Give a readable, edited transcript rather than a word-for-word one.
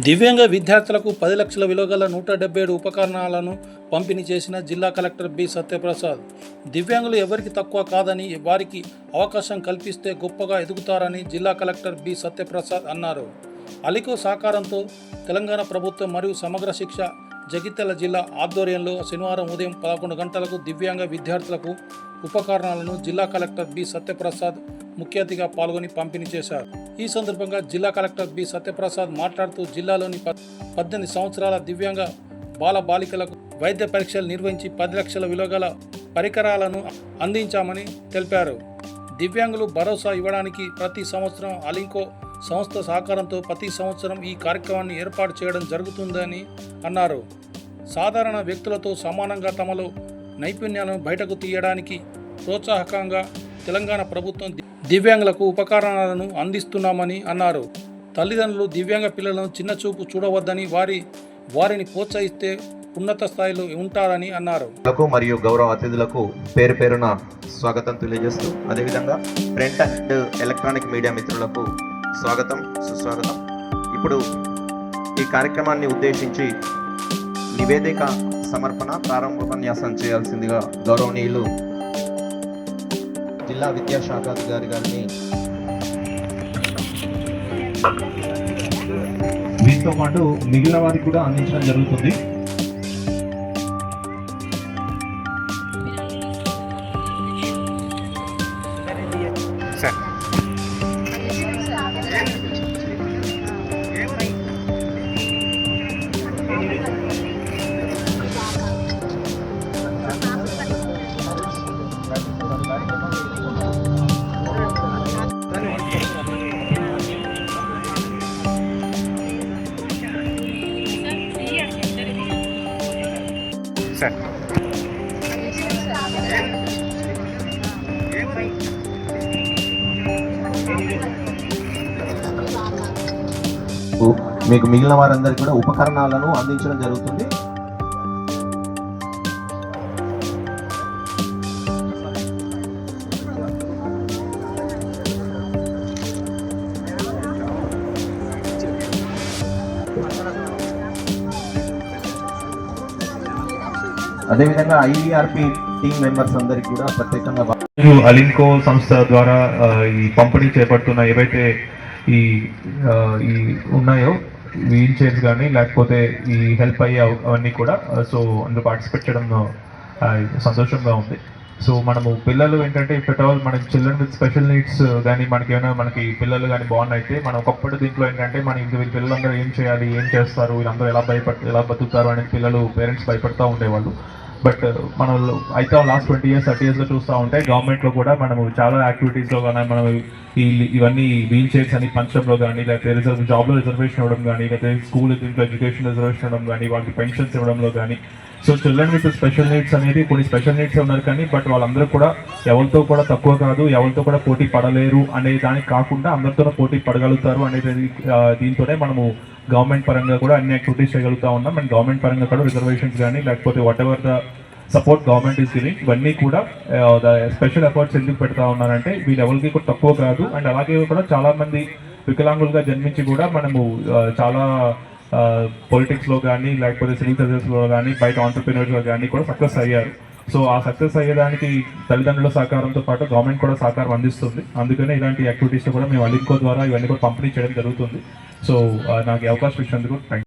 దివ్యాంగ విద్యార్థులకు 10 లక్షల విలువ గల 177 ఉపకరణాలను పంపిణీ చేసిన జిల్లా కలెక్టర్ బి సత్యప్రసాద్. దివ్యాంగులు ఎవరికి తక్కువ కాదని, వారికి అవకాశం కల్పిస్తే గొప్పగా ఎదుగుతారని జిల్లా కలెక్టర్ బి సత్యప్రసాద్ అన్నారు. అలికో సహకారంతో తెలంగాణ ప్రభుత్వం మరియు సమగ్ర శిక్ష జగిత్యాల జిల్లా ఆధ్వర్యంలో శనివారం ఉదయం 11 గంటలకు దివ్యాంగ విద్యార్థులకు ఉపకరణాలను జిల్లా కలెక్టర్ బి సత్యప్రసాద్ ముఖ్య అతిథిగా పాల్గొని పంపిణీ చేశారు. ఈ సందర్భంగా జిల్లా కలెక్టర్ బి సత్యప్రసాద్ మాట్లాడుతూ జిల్లాలోని 18 సంవత్సరాల దివ్యాంగ బాలికలకు వైద్య పరీక్షలు నిర్వహించి 10 లక్షల విలువ గల పరికరాలను అందించామని తెలిపారు. దివ్యాంగులు భరోసా ఇవ్వడానికి ప్రతి సంవత్సరం అలింకో సంస్థ సహకారంతో ప్రతి సంవత్సరం ఈ కార్యక్రమాన్ని ఏర్పాటు చేయడం జరుగుతుందని అన్నారు. సాధారణ వ్యక్తులతో సమానంగా తమలో నైపుణ్యాలను బయటకు తీయడానికి ప్రోత్సాహకంగా తెలంగాణ ప్రభుత్వం దివ్యాంగులకు ఉపకరణాలను అందిస్తున్నామని అన్నారు. తల్లిదండ్రులు దివ్యాంగ పిల్లలను చిన్నచూపు చూడవద్దని, వారిని ప్రోత్సహిస్తే ఉన్నత స్థాయిలో ఉంటారని అన్నారు. మరియు గౌరవ అతిథులకు పేరు పేరున స్వాగతం తెలియజేస్తూ, అదేవిధంగా ప్రింట్ అండ్ ఎలక్ట్రానిక్ మీడియా మిత్రులకు స్వాగతం, సుస్వాగతం. ఇప్పుడు ఈ కార్యక్రమాన్ని ఉద్దేశించి నివేదిక సమర్పణ ప్రారంభోపన్యాసం చేయాల్సిందిగా గౌరవనీయులు జిల్లా విద్యాశాఖ అధికారి గారిని, వీటితో పాటు మిగిలిన వారికి కూడా అందించడం జరుగుతుంది. మీకు మిగిలిన వారందరికీ కూడా ఉపకరణాలను అందించడం జరుగుతుంది. అదేవిధంగా ఐవీఆర్పీ టీమ్ మెంబర్స్ అందరికీ కూడా ప్రత్యేకంగా అలింకో సంస్థ ద్వారా ఈ పంపిణీ చేపడుతున్న ఏవైతే ఈ ఉన్నాయో వీల్ చైర్స్ కానీ లేకపోతే ఈ హెల్ప్ అయ్యే అవన్నీ కూడా సో అందులో పార్టిసిపేట్ చేయడం సంతోషంగా ఉంది. సో మనము పిల్లలు ఏంటంటే ఇఫ్ ఆల్ మనకి చిల్డ్రన్ విత్ స్పెషల్ నీడ్స్ కానీ మనకి పిల్లలు కానీ బాగుంది అయితే మనం ఒకప్పుడు దీంట్లో ఏంటంటే మన వీళ్ళ పిల్లలందరూ ఏం చేయాలి, ఏం చేస్తారు, వీళ్ళందరూ ఎలా బతుకుతారు అనేది పిల్లలు పేరెంట్స్ భయపడుతూ ఉండేవాళ్ళు. బట్ మనం అయితే లాస్ట్ 20 years 30 yearsలో చూస్తూ ఉంటే గవర్నమెంట్లో కూడా మనము చాలా యాక్టివిటీస్లో కానీ మనం ఇవన్నీ వీల్ చైర్స్ అని పంచడంలో కానీ, లేకపోతే జాబ్లో రిజర్వేషన్ ఇవ్వడం కానీ, లేకపోతే స్కూల్ దీంట్లో ఎడ్యుకేషన్ రిజర్వేషన్ ఇవ్వడం కానీ, వాళ్ళకి పెన్షన్స్ ఇవ్వడంలో కానీ. So children with special needs అనేది కొన్ని స్పెషల్ నీడ్స్ ఉన్నారు కానీ బట్ వాళ్ళందరూ కూడా ఎవరితో కూడా తక్కువ కాదు, ఎవరితో కూడా పోటీ పడలేరు అనే దానికి కాకుండా అందరితో పోటీ పడగలుగుతారు అనేది దీంతోనే మనము గవర్నమెంట్ పరంగా కూడా అన్ని యాక్టివిటీస్ చేయగలుగుతా ఉన్నాం. అండ్ గవర్నమెంట్ పరంగా కూడా రిజర్వేషన్స్ కానీ లేకపోతే what ever the support government is giving ఇవన్నీ కూడా స్పెషల్ ఎఫర్ట్స్ ఎందుకు పెడతా ఉన్నారంటే వీళ్ళు ఎవరికి కూడా తక్కువ కాదు. అండ్ అలాగే కూడా చాలామంది వికలాంగులుగా జన్మించి కూడా మనము చాలా పొలిటిక్స్లో కానీ లేకపోతే సివిల్ సర్వీసెస్లో కానీ బయట ఆంటర్ప్రినర్స్లో కానీ కూడా సక్సెస్ అయ్యారు. సో ఆ సక్సెస్ అయ్యేదానికి తల్లిదండ్రుల సహకారంతో పాటు గవర్నమెంట్ కూడా సహకారం అందిస్తుంది. అందుకనే ఇలాంటి యాక్టివిటీస్ కూడా మేము అలింకో ద్వారా ఇవన్నీ కూడా పంపిణీ చేయడం జరుగుతుంది. సో నాకు అవకాశం ఇచ్చినందుకు థ్యాంక్ యూ.